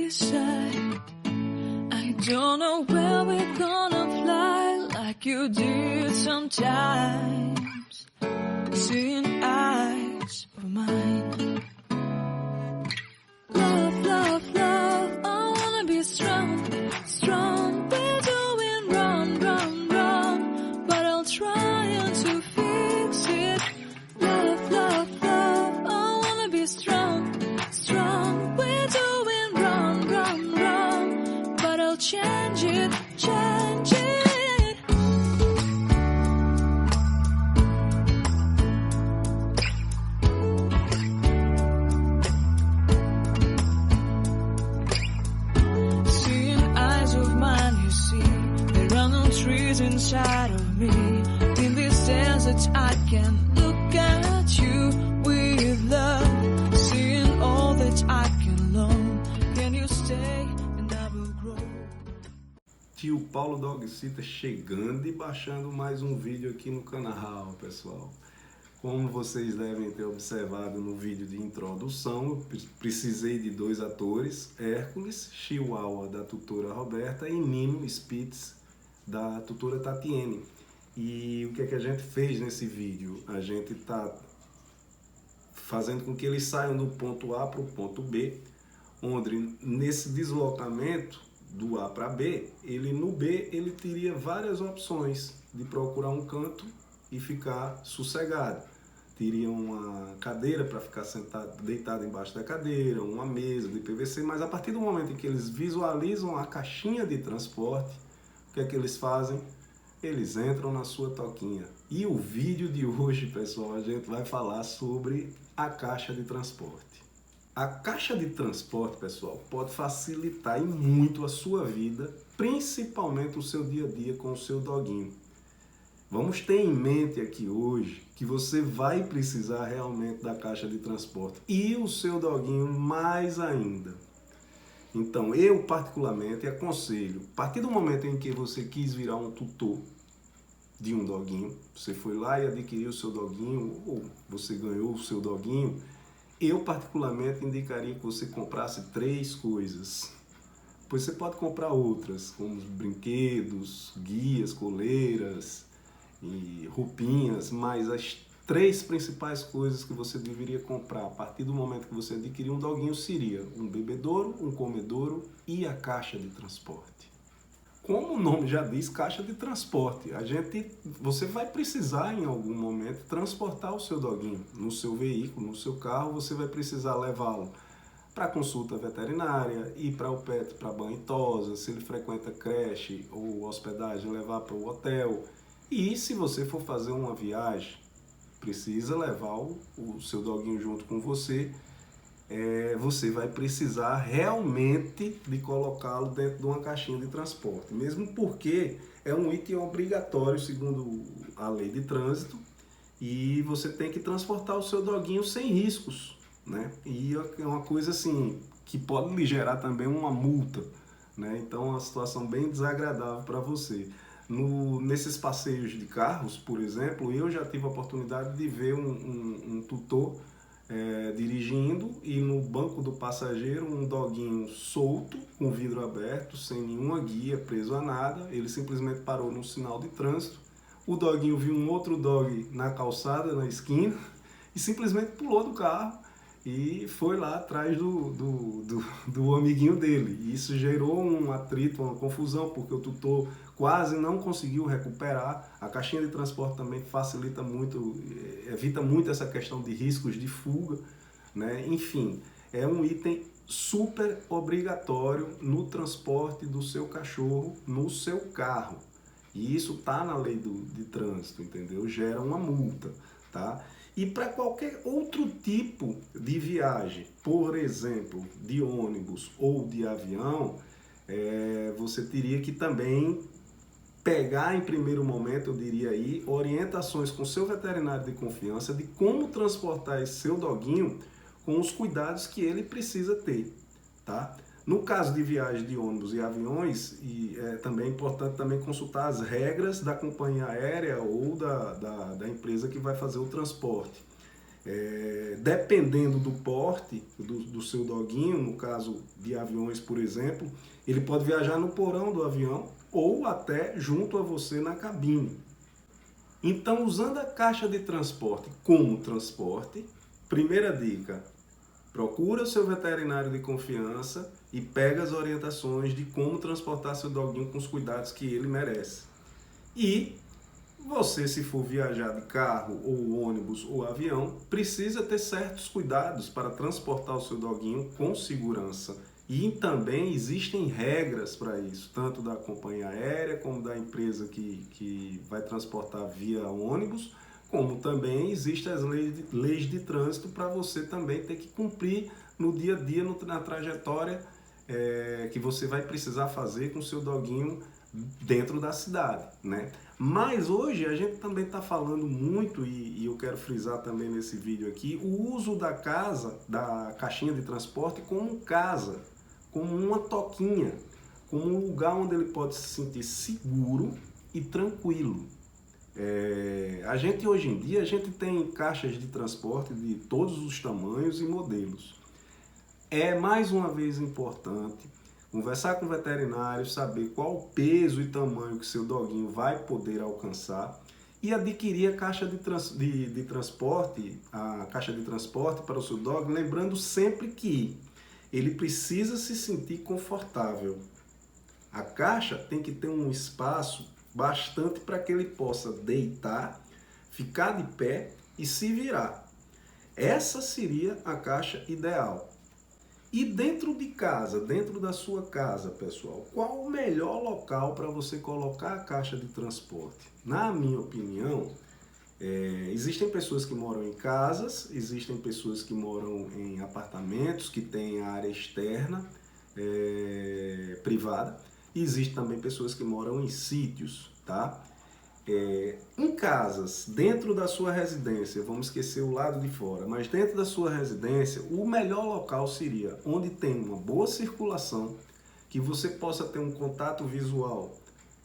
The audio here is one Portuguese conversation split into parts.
be shy. I don't know where we're gonna fly like you did sometimes. Seeing eyes of mine. Love, love, love, I wanna be strong, strong. We're doing wrong, wrong, wrong, but I'll try to fix it. Love, love, love, I wanna be strong, strong. We're doing wrong, wrong, wrong, but I'll change it, change it. Trees inside of me. In this desert I can look at you with love. Seeing all that I can learn. Can you stay and I will grow. Tio Paulo Dogcita chegando e baixando mais um vídeo aqui no canal, pessoal. Como vocês devem ter observado no vídeo de introdução, eu precisei de dois atores, Hércules, Chihuahua da tutora Roberta e Nino Spitz da tutora Tatiene. E o que é que a gente fez nesse vídeo? A gente está fazendo com que eles saiam do ponto A para o ponto B, onde nesse deslocamento do A para B, no B ele teria várias opções de procurar um canto e ficar sossegado. Teria uma cadeira para ficar sentado, deitado embaixo da cadeira, uma mesa de PVC, mas a partir do momento em que eles visualizam a caixinha de transporte, o que é que eles fazem? Eles entram na sua toquinha. E o vídeo de hoje, pessoal, a gente vai falar sobre a caixa de transporte. A caixa de transporte, pessoal, pode facilitar e muito a sua vida, principalmente o seu dia a dia com o seu doguinho. Vamos ter em mente aqui hoje que você vai precisar realmente da caixa de transporte e o seu doguinho mais ainda. Então, eu particularmente aconselho, a partir do momento em que você quis virar um tutor de um doguinho, você foi lá e adquiriu o seu doguinho, ou você ganhou o seu doguinho, eu particularmente indicaria que você comprasse 3 coisas. Pois você pode comprar outras, como brinquedos, guias, coleiras e roupinhas, mas as 3 principais coisas que você deveria comprar a partir do momento que você adquirir um doguinho seria um bebedouro, um comedouro e a caixa de transporte. Como o nome já diz, caixa de transporte, você vai precisar em algum momento transportar o seu doguinho no seu veículo, no seu carro, você vai precisar levá-lo para consulta veterinária, ir para o pet para banho e tosa, se ele frequenta creche ou hospedagem, levar para o hotel. E se você for fazer uma viagem, precisa levar o seu doguinho junto com você, você vai precisar realmente de colocá-lo dentro de uma caixinha de transporte, mesmo porque é um item obrigatório segundo a lei de trânsito e você tem que transportar o seu doguinho sem riscos, né? E é uma coisa assim que pode lhe gerar também uma multa, né? Então é uma situação bem desagradável para você. Nesses passeios de carros, por exemplo, eu já tive a oportunidade de ver um tutor dirigindo e no banco do passageiro um doguinho solto, com o vidro aberto, sem nenhuma guia, preso a nada. Ele simplesmente parou num sinal de trânsito. O doguinho viu um outro dog na calçada, na esquina, e simplesmente pulou do carro e foi lá atrás do amiguinho dele. E isso gerou um atrito, uma confusão, porque o tutor quase não conseguiu recuperar. A caixinha de transporte também facilita muito, evita muito essa questão de riscos de fuga, né? Enfim, é um item super obrigatório no transporte do seu cachorro no seu carro. E isso está na lei de trânsito, entendeu? Gera uma multa, tá? E para qualquer outro tipo de viagem, por exemplo, de ônibus ou de avião, você teria que também pegar em primeiro momento, eu diria aí, orientações com seu veterinário de confiança de como transportar esse seu doguinho com os cuidados que ele precisa ter, tá? No caso de viagem de ônibus e aviões, também é importante também consultar as regras da companhia aérea ou da empresa que vai fazer o transporte. Dependendo do porte do seu doguinho, no caso de aviões, por exemplo, ele pode viajar no porão do avião ou até junto a você na cabine. Então, usando a caixa de transporte como transporte, primeira dica, procura o seu veterinário de confiança e pega as orientações de como transportar seu doguinho com os cuidados que ele merece. E você, se for viajar de carro, ou ônibus, ou avião, precisa ter certos cuidados para transportar o seu doguinho com segurança. E também existem regras para isso, tanto da companhia aérea, como da empresa que vai transportar via ônibus, como também existem as leis de trânsito para você também ter que cumprir no dia a dia, na trajetória que você vai precisar fazer com o seu doguinho dentro da cidade, né? Mas hoje a gente também está falando muito, e eu quero frisar também nesse vídeo aqui, o uso da caixinha de transporte como casa, como uma toquinha, como um lugar onde ele pode se sentir seguro e tranquilo. Hoje em dia a gente tem caixas de transporte de todos os tamanhos e modelos. É mais uma vez importante conversar com o veterinário, saber qual o peso e tamanho que seu doguinho vai poder alcançar e adquirir a caixa de transporte para o seu dog, lembrando sempre que ele precisa se sentir confortável. A caixa tem que ter um espaço bastante para que ele possa deitar, ficar de pé e se virar. Essa seria a caixa ideal. E dentro de casa, dentro da sua casa, pessoal, qual o melhor local para você colocar a caixa de transporte? Na minha opinião, existem pessoas que moram em casas, existem pessoas que moram em apartamentos, que têm área externa, privada, e existem também pessoas que moram em sítios, tá? Em casas, dentro da sua residência, vamos esquecer o lado de fora, mas dentro da sua residência, o melhor local seria onde tem uma boa circulação, que você possa ter um contato visual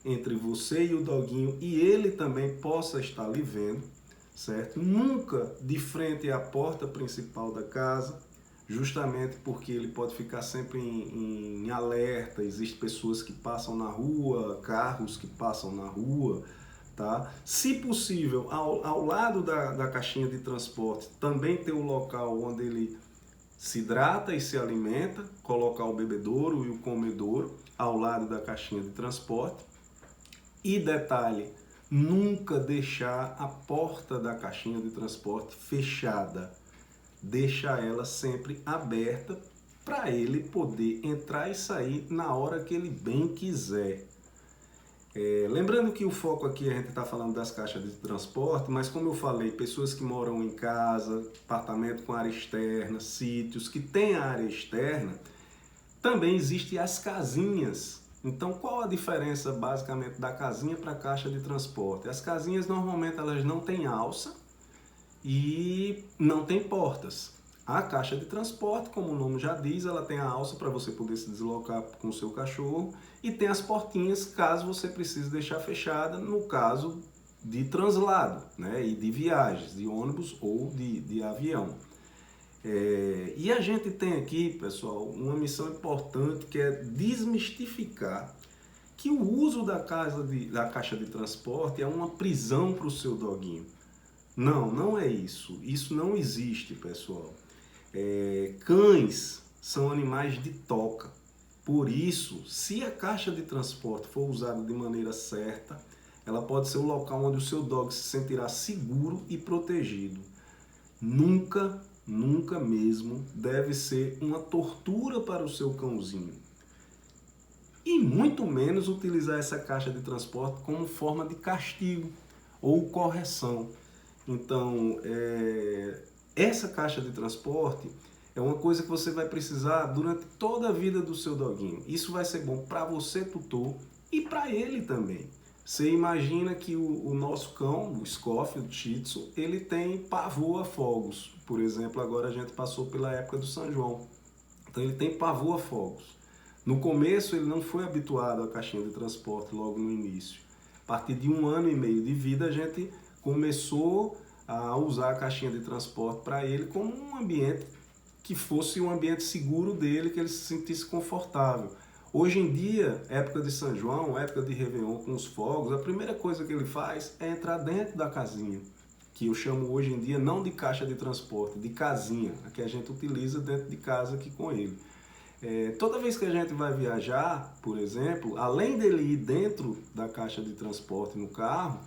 entre você e o doguinho e ele também possa estar lhe vendo, certo? Nunca de frente à porta principal da casa, justamente porque ele pode ficar sempre em alerta, existem pessoas que passam na rua, carros que passam na rua, tá? Se possível, ao lado da caixinha de transporte, também ter um local onde ele se hidrata e se alimenta, colocar o bebedouro e o comedouro ao lado da caixinha de transporte. E detalhe, nunca deixar a porta da caixinha de transporte fechada. Deixa ela sempre aberta para ele poder entrar e sair na hora que ele bem quiser. Lembrando que o foco aqui a gente está falando das caixas de transporte, mas como eu falei, pessoas que moram em casa, apartamento com área externa, sítios que têm área externa, também existem as casinhas. Então qual a diferença basicamente da casinha para a caixa de transporte? As casinhas normalmente elas não têm alça e não tem portas. A caixa de transporte, como o nome já diz, ela tem a alça para você poder se deslocar com o seu cachorro e tem as portinhas caso você precise deixar fechada no caso de translado, né, e de viagens, de ônibus ou de avião. E a gente tem aqui, pessoal, uma missão importante que é desmistificar que o uso da caixa de transporte é uma prisão para o seu doguinho. Não, não é isso. Isso não existe, pessoal. Cães são animais de toca. Por isso, se a caixa de transporte for usada de maneira certa, ela pode ser o local onde o seu dog se sentirá seguro e protegido. Nunca, nunca mesmo deve ser uma tortura para o seu cãozinho. E muito menos utilizar essa caixa de transporte como forma de castigo ou correção. Então, essa caixa de transporte é uma coisa que você vai precisar durante toda a vida do seu doguinho. Isso vai ser bom para você, tutor, e para ele também. Você imagina que o nosso cão, o Scofield, o Shih Tzu, ele tem pavor a fogos. Por exemplo, agora a gente passou pela época do São João. Então ele tem pavor a fogos. No começo ele não foi habituado à caixinha de transporte logo no início. A partir de 1 ano e meio de vida a gente começou a usar a caixinha de transporte para ele como um ambiente que fosse um ambiente seguro dele, que ele se sentisse confortável. Hoje em dia, época de São João, época de Réveillon com os fogos, a primeira coisa que ele faz é entrar dentro da casinha, que eu chamo hoje em dia não de caixa de transporte, de casinha, a que a gente utiliza dentro de casa aqui com ele. Toda vez que a gente vai viajar, por exemplo, além dele ir dentro da caixa de transporte no carro,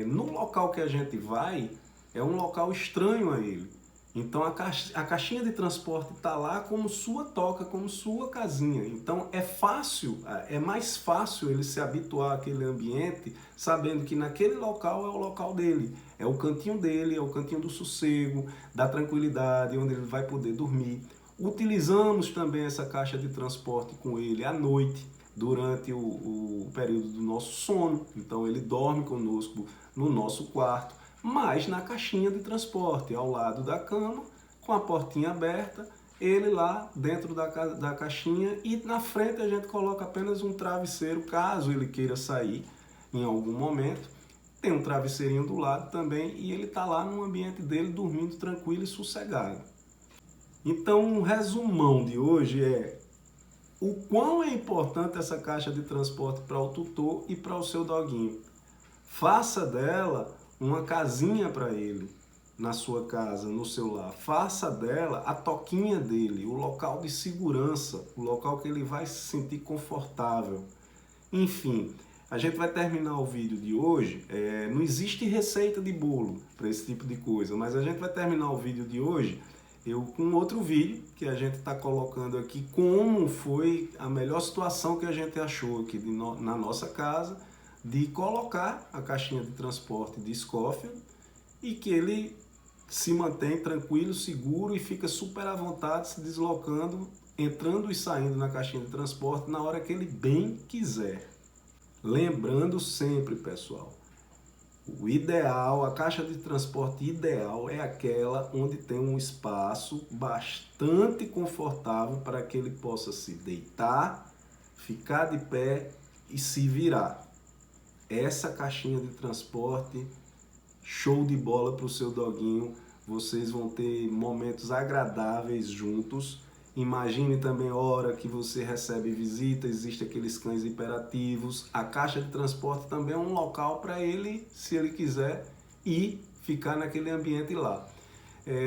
no local que a gente vai, é um local estranho a ele. Então a caixinha de transporte está lá como sua toca, como sua casinha. Então é mais fácil ele se habituar àquele ambiente, sabendo que naquele local é o local dele, é o cantinho dele, é o cantinho do sossego, da tranquilidade, onde ele vai poder dormir. Utilizamos também essa caixa de transporte com ele à noite, durante o período do nosso sono. Então ele dorme conosco no nosso quarto, mas na caixinha de transporte, ao lado da cama, com a portinha aberta, ele lá dentro da caixinha, e na frente a gente coloca apenas um travesseiro, caso ele queira sair em algum momento. Tem um travesseirinho do lado também, e ele está lá no ambiente dele, dormindo tranquilo e sossegado. Então, um resumão de hoje é o quão é importante essa caixa de transporte para o tutor e para o seu doguinho. Faça dela uma casinha para ele, na sua casa, no seu lar. Faça dela a toquinha dele, o local de segurança, o local que ele vai se sentir confortável. Enfim, a gente vai terminar o vídeo de hoje. Não existe receita de bolo para esse tipo de coisa, mas a gente vai terminar o vídeo de hoje com outro vídeo que a gente está colocando aqui, como foi a melhor situação que a gente achou aqui na nossa casa, de colocar a caixinha de transporte de Schofield, e que ele se mantém tranquilo, seguro e fica super à vontade se deslocando, entrando e saindo na caixinha de transporte na hora que ele bem quiser. Lembrando sempre, pessoal, o ideal, a caixa de transporte ideal é aquela onde tem um espaço bastante confortável para que ele possa se deitar, ficar de pé e se virar. Essa caixinha de transporte, show de bola para o seu doguinho. Vocês vão ter momentos agradáveis juntos. Imagine também a hora que você recebe visita, existem aqueles cães hiperativos. A caixa de transporte também é um local para ele, se ele quiser, ir ficar naquele ambiente lá.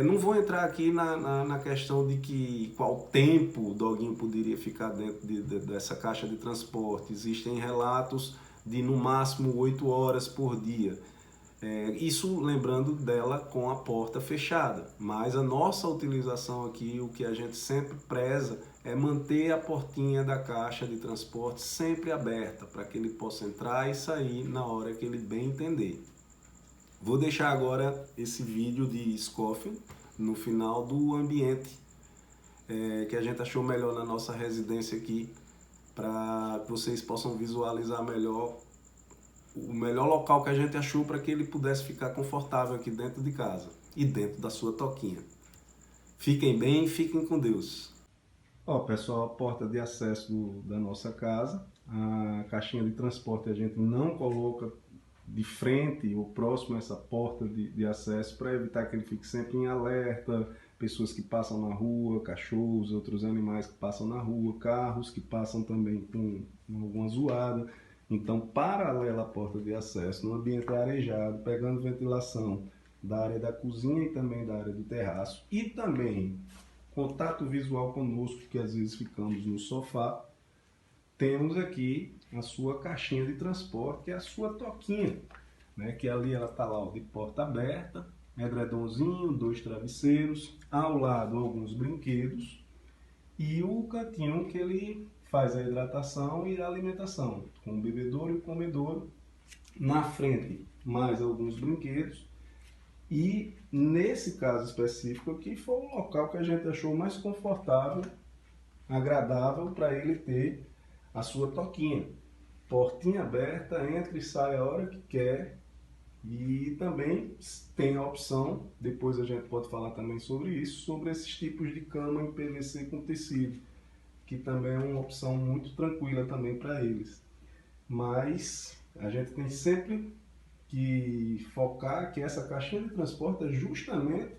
Não vou entrar aqui na questão de qual tempo o doguinho poderia ficar dentro dessa caixa de transporte. Existem relatos de no máximo 8 horas por dia. Isso lembrando dela com a porta fechada, mas a nossa utilização aqui, o que a gente sempre preza é manter a portinha da caixa de transporte sempre aberta, para que ele possa entrar e sair na hora que ele bem entender. Vou deixar agora esse vídeo de Schofield no final do ambiente que a gente achou melhor na nossa residência aqui, para que vocês possam visualizar melhor o melhor local que a gente achou para que ele pudesse ficar confortável aqui dentro de casa e dentro da sua toquinha. Fiquem bem, fiquem com Deus. Ó, pessoal, a porta de acesso da nossa casa, a caixinha de transporte a gente não coloca de frente ou próximo a essa porta de acesso, para evitar que ele fique sempre em alerta, pessoas que passam na rua, cachorros, outros animais que passam na rua, carros que passam também com alguma zoada. Então, paralela à porta de acesso, no ambiente arejado, pegando ventilação da área da cozinha e também da área do terraço, e também contato visual conosco, que às vezes ficamos no sofá, temos aqui a sua caixinha de transporte, que é a sua toquinha, né? Que ali ela está lá, ó, de porta aberta, edredomzinho, 2 travesseiros, ao lado alguns brinquedos e o cantinho que ele faz a hidratação e a alimentação, com o bebedouro e o comedouro. Na frente, mais alguns brinquedos. E nesse caso específico aqui, foi o local que a gente achou mais confortável, agradável para ele ter a sua toquinha. Portinha aberta, entra e sai a hora que quer. E também tem a opção, depois a gente pode falar também sobre isso, sobre esses tipos de cama em PVC com tecido, que também é uma opção muito tranquila também para eles. Mas a gente tem sempre que focar que essa caixinha de transporte é justamente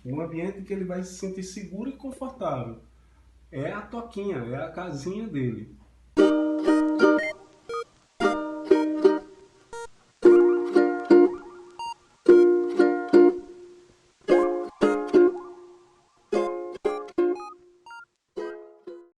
um ambiente que ele vai se sentir seguro e confortável. É a toquinha, é a casinha dele.